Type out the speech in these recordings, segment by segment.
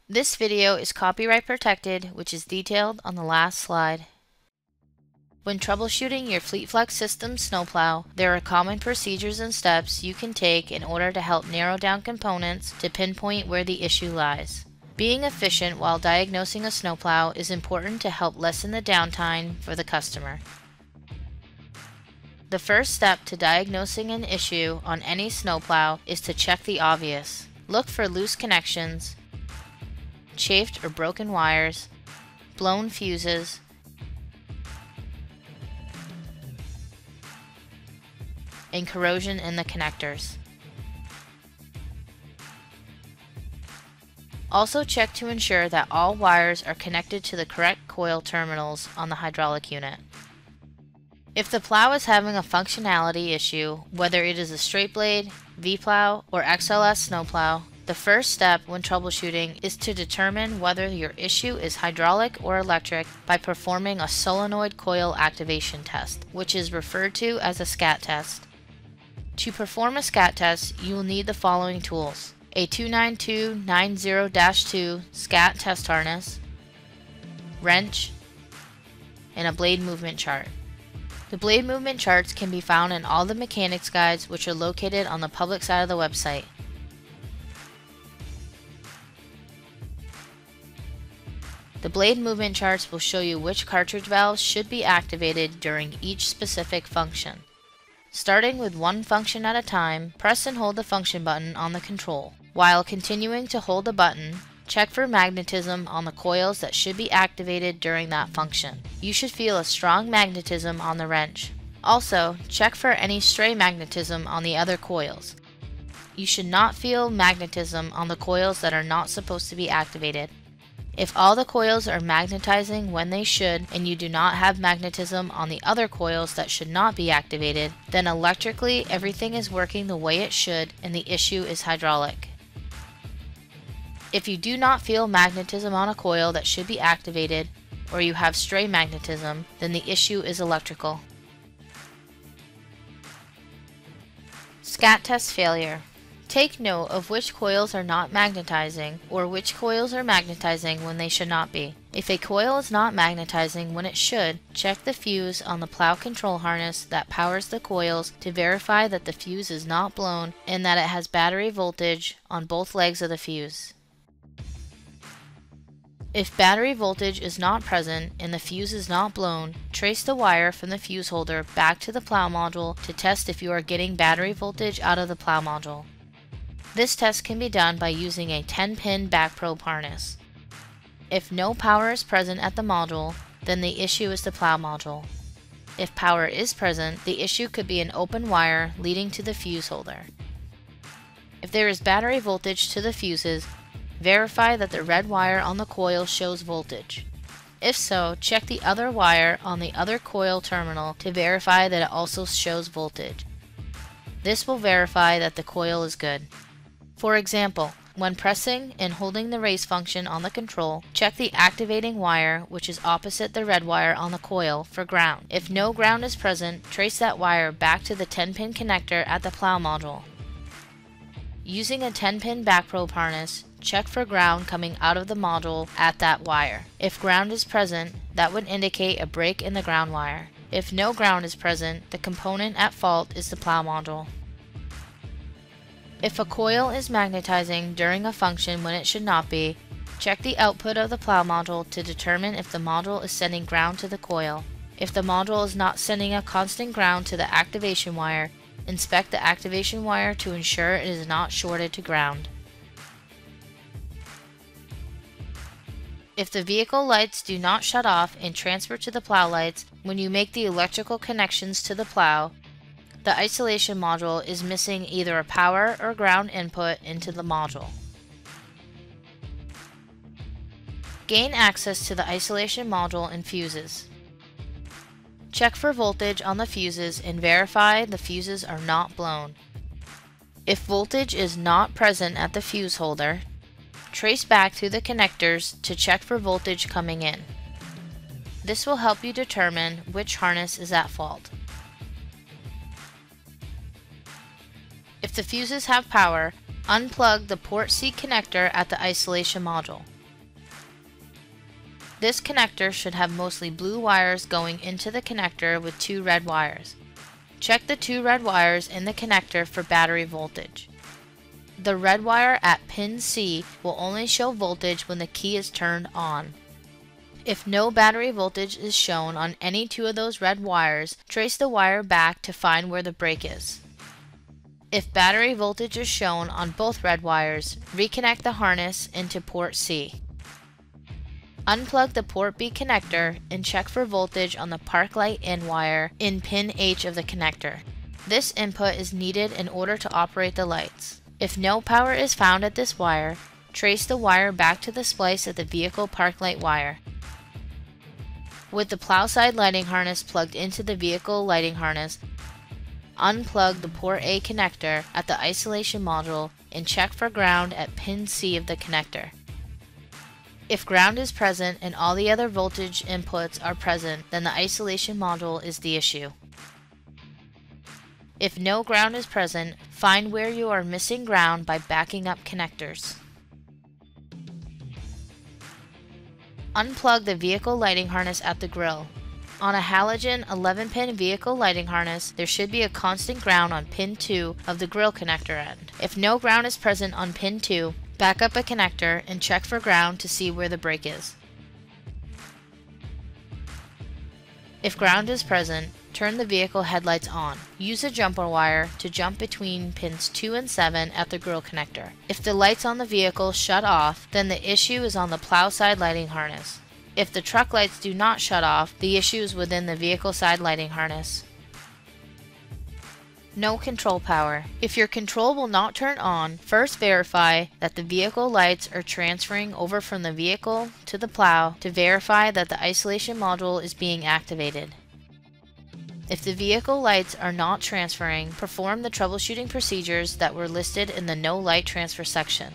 This video is copyright protected, which is detailed on the last slide. When troubleshooting your FLEET FLEX system snowplow, there are common procedures and steps you can take in order to help narrow down components to pinpoint where the issue lies. Being efficient while diagnosing a snowplow is important to help lessen the downtime for the customer. The first step to diagnosing an issue on any snowplow is to check the obvious. Look for loose connections, chafed or broken wires, blown fuses, and corrosion in the connectors. Also check to ensure that all wires are connected to the correct coil terminals on the hydraulic unit. If the plow is having a functionality issue, whether it is a straight blade, V-plow, or XLS snowplow, the first step when troubleshooting is to determine whether your issue is hydraulic or electric by performing a solenoid coil activation test, which is referred to as a SCAT test. To perform a SCAT test, you will need the following tools: a 29290-2 SCAT test harness, wrench, and a blade movement chart. The blade movement charts can be found in all the mechanics guides, which are located on the public side of the website. The blade movement charts will show you which cartridge valves should be activated during each specific function. Starting with one function at a time, press and hold the function button on the control. While continuing to hold the button, check for magnetism on the coils that should be activated during that function. You should feel a strong magnetism on the wrench. Also, check for any stray magnetism on the other coils. You should not feel magnetism on the coils that are not supposed to be activated. If all the coils are magnetizing when they should and you do not have magnetism on the other coils that should not be activated, then electrically everything is working the way it should and the issue is hydraulic. If you do not feel magnetism on a coil that should be activated, or you have stray magnetism, then the issue is electrical. SCAT test failure. Take note of which coils are not magnetizing or which coils are magnetizing when they should not be. If a coil is not magnetizing when it should, check the fuse on the plow control harness that powers the coils to verify that the fuse is not blown and that it has battery voltage on both legs of the fuse. If battery voltage is not present and the fuse is not blown, trace the wire from the fuse holder back to the plow module to test if you are getting battery voltage out of the plow module. This test can be done by using a 10-pin back probe harness. If no power is present at the module, then the issue is the plow module. If power is present, the issue could be an open wire leading to the fuse holder. If there is battery voltage to the fuses, verify that the red wire on the coil shows voltage. If so, check the other wire on the other coil terminal to verify that it also shows voltage. This will verify that the coil is good. For example, when pressing and holding the raise function on the control, check the activating wire, which is opposite the red wire on the coil, for ground. If no ground is present, trace that wire back to the 10-pin connector at the plow module. Using a 10-pin back probe harness, check for ground coming out of the module at that wire. If ground is present, that would indicate a break in the ground wire. If no ground is present, the component at fault is the plow module. If a coil is magnetizing during a function when it should not be, check the output of the plow module to determine if the module is sending ground to the coil. If the module is not sending a constant ground to the activation wire, inspect the activation wire to ensure it is not shorted to ground. If the vehicle lights do not shut off and transfer to the plow lights when you make the electrical connections to the plow, the isolation module is missing either a power or ground input into the module. Gain access to the isolation module and fuses. Check for voltage on the fuses and verify the fuses are not blown. If voltage is not present at the fuse holder, trace back through the connectors to check for voltage coming in. This will help you determine which harness is at fault. If the fuses have power, unplug the port C connector at the isolation module. This connector should have mostly blue wires going into the connector with 2 red wires. Check the 2 red wires in the connector for battery voltage. The red wire at pin C will only show voltage when the key is turned on. If no battery voltage is shown on any 2 of those red wires, trace the wire back to find where the break is. If battery voltage is shown on both red wires, reconnect the harness into port C. Unplug the port B connector and check for voltage on the park light in wire in pin H of the connector. This input is needed in order to operate the lights. If no power is found at this wire, trace the wire back to the splice at the vehicle park light wire. With the plow side lighting harness plugged into the vehicle lighting harness, unplug the port A connector at the isolation module and check for ground at pin C of the connector. If ground is present and all the other voltage inputs are present, then the isolation module is the issue. If no ground is present, find where you are missing ground by backing up connectors. Unplug the vehicle lighting harness at the grill. On a halogen 11-pin vehicle lighting harness, there should be a constant ground on pin 2 of the grill connector end. If no ground is present on pin 2, back up a connector and check for ground to see where the break is. If ground is present, turn the vehicle headlights on. Use a jumper wire to jump between pins 2 and 7 at the grill connector. If the lights on the vehicle shut off, then the issue is on the plow side lighting harness. If the truck lights do not shut off, the issue is within the vehicle side lighting harness. No control power. If your control will not turn on, first verify that the vehicle lights are transferring over from the vehicle to the plow to verify that the isolation module is being activated. If the vehicle lights are not transferring, perform the troubleshooting procedures that were listed in the No Light Transfer section.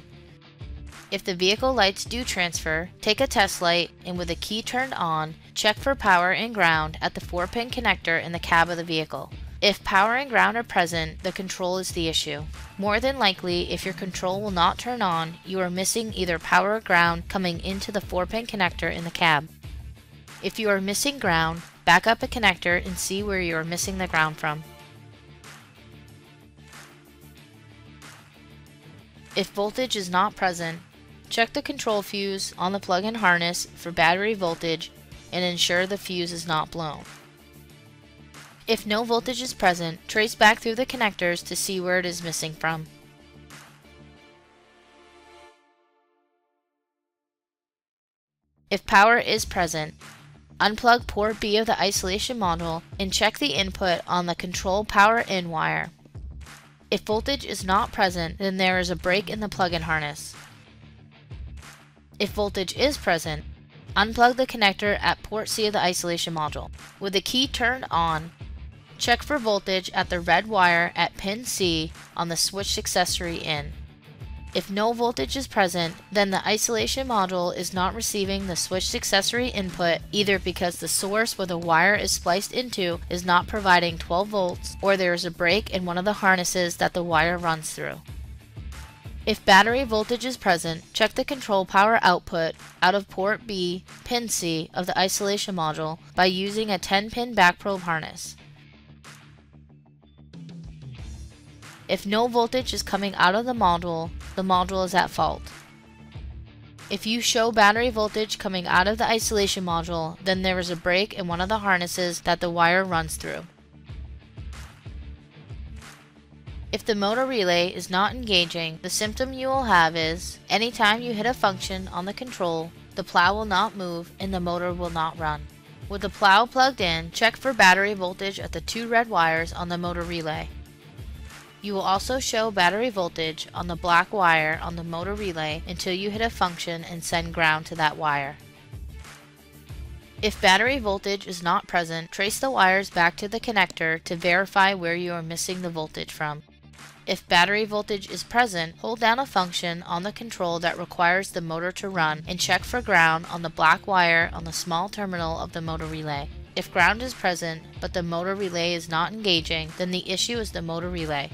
If the vehicle lights do transfer, take a test light and with the key turned on, check for power and ground at the 4-pin connector in the cab of the vehicle. If power and ground are present, the control is the issue. More than likely, if your control will not turn on, you are missing either power or ground coming into the 4-pin connector in the cab. If you are missing ground, back up a connector and see where you are missing the ground from. If voltage is not present, check the control fuse on the plug-in harness for battery voltage and ensure the fuse is not blown. If no voltage is present, trace back through the connectors to see where it is missing from. If power is present, unplug port B of the isolation module and check the input on the control power in wire. If voltage is not present, then there is a break in the plug-in harness. If voltage is present, unplug the connector at port C of the isolation module. With the key turned on, check for voltage at the red wire at pin C on the switched accessory in. If no voltage is present, then the isolation module is not receiving the switched accessory input either because the source where the wire is spliced into is not providing 12 volts or there is a break in one of the harnesses that the wire runs through. If battery voltage is present, check the control power output out of port B, pin C of the isolation module by using a 10-pin back probe harness. If no voltage is coming out of the module is at fault. If you show battery voltage coming out of the isolation module, then there is a break in one of the harnesses that the wire runs through. If the motor relay is not engaging, the symptom you will have is, anytime you hit a function on the control, the plow will not move and the motor will not run. With the plow plugged in, check for battery voltage at the 2 red wires on the motor relay. You will also show battery voltage on the black wire on the motor relay until you hit a function and send ground to that wire. If battery voltage is not present, trace the wires back to the connector to verify where you are missing the voltage from. If battery voltage is present, hold down a function on the control that requires the motor to run and check for ground on the black wire on the small terminal of the motor relay. If ground is present but the motor relay is not engaging, then the issue is the motor relay.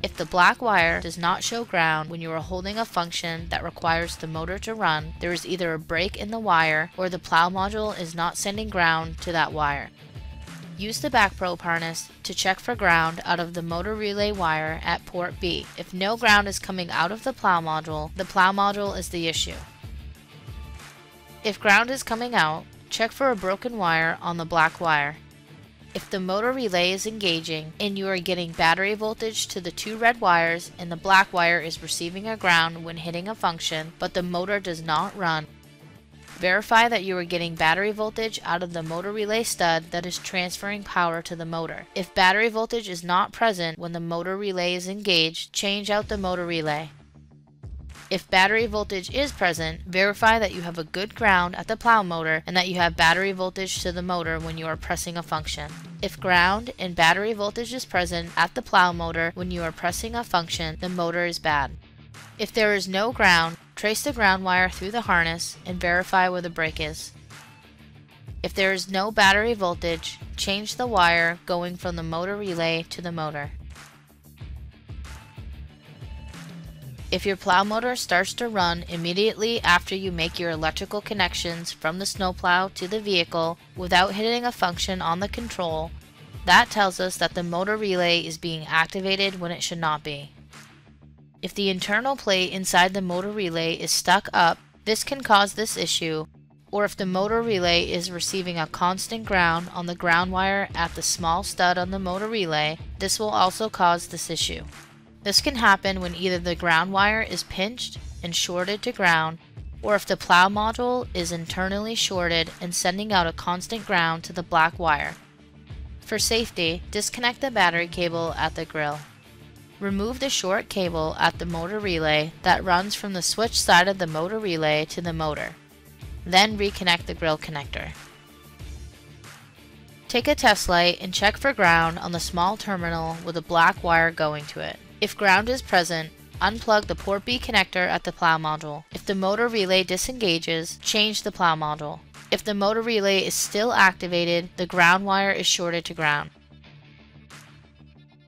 If the black wire does not show ground when you are holding a function that requires the motor to run, there is either a break in the wire or the plow module is not sending ground to that wire. Use the back probe harness to check for ground out of the motor relay wire at port B. If no ground is coming out of the plow module is the issue. If ground is coming out, check for a broken wire on the black wire. If the motor relay is engaging and you are getting battery voltage to the two red wires and the black wire is receiving a ground when hitting a function, but the motor does not run, verify that you are getting battery voltage out of the motor relay stud that is transferring power to the motor. If battery voltage is not present when the motor relay is engaged, change out the motor relay. If battery voltage is present, verify that you have a good ground at the plow motor and that you have battery voltage to the motor when you are pressing a function. If ground and battery voltage is present at the plow motor when you are pressing a function, the motor is bad. If there is no ground, trace the ground wire through the harness and verify where the break is. If there is no battery voltage, change the wire going from the motor relay to the motor. If your plow motor starts to run immediately after you make your electrical connections from the snowplow to the vehicle without hitting a function on the control, that tells us that the motor relay is being activated when it should not be. If the internal plate inside the motor relay is stuck up, this can cause this issue, or if the motor relay is receiving a constant ground on the ground wire at the small stud on the motor relay, this will also cause this issue. This can happen when either the ground wire is pinched and shorted to ground, or if the plow module is internally shorted and sending out a constant ground to the black wire. For safety, disconnect the battery cable at the grill. Remove the short cable at the motor relay that runs from the switch side of the motor relay to the motor. Then reconnect the grill connector. Take a test light and check for ground on the small terminal with a black wire going to it. If ground is present, unplug the port B connector at the plow module. If the motor relay disengages, change the plow module. If the motor relay is still activated, the ground wire is shorted to ground.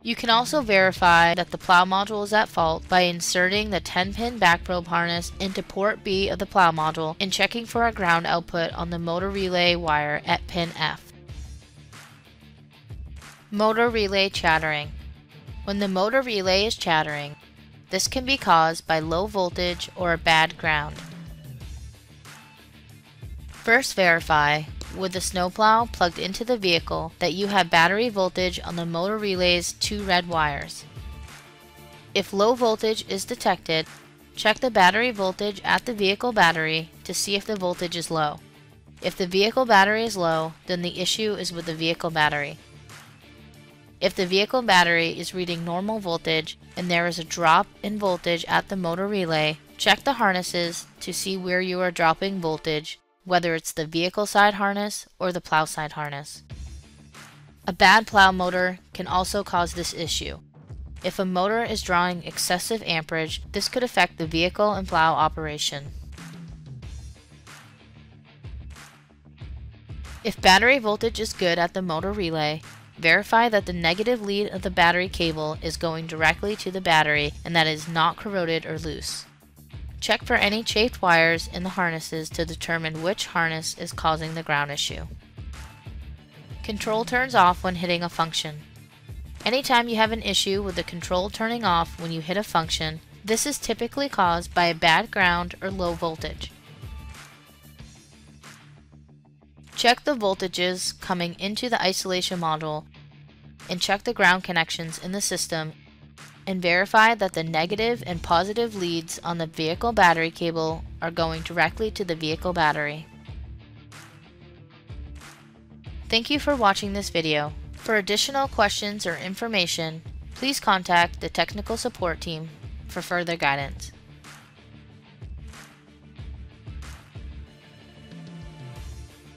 You can also verify that the plow module is at fault by inserting the 10-pin back probe harness into port B of the plow module and checking for a ground output on the motor relay wire at pin F. Motor relay chattering. When the motor relay is chattering, this can be caused by low voltage or a bad ground. First verify, with the snowplow plugged into the vehicle, that you have battery voltage on the motor relay's two red wires. If low voltage is detected, check the battery voltage at the vehicle battery to see if the voltage is low. If the vehicle battery is low, then the issue is with the vehicle battery. If the vehicle battery is reading normal voltage and there is a drop in voltage at the motor relay, check the harnesses to see where you are dropping voltage, whether it's the vehicle side harness or the plow side harness. A bad plow motor can also cause this issue. If a motor is drawing excessive amperage, this could affect the vehicle and plow operation. If battery voltage is good at the motor relay, verify that the negative lead of the battery cable is going directly to the battery and that it is not corroded or loose. Check for any chafed wires in the harnesses to determine which harness is causing the ground issue. Control turns off when hitting a function. Anytime you have an issue with the control turning off when you hit a function, this is typically caused by a bad ground or low voltage. Check the voltages coming into the isolation module and check the ground connections in the system and verify that the negative and positive leads on the vehicle battery cable are going directly to the vehicle battery. Thank you for watching this video. For additional questions or information, please contact the technical support team for further guidance.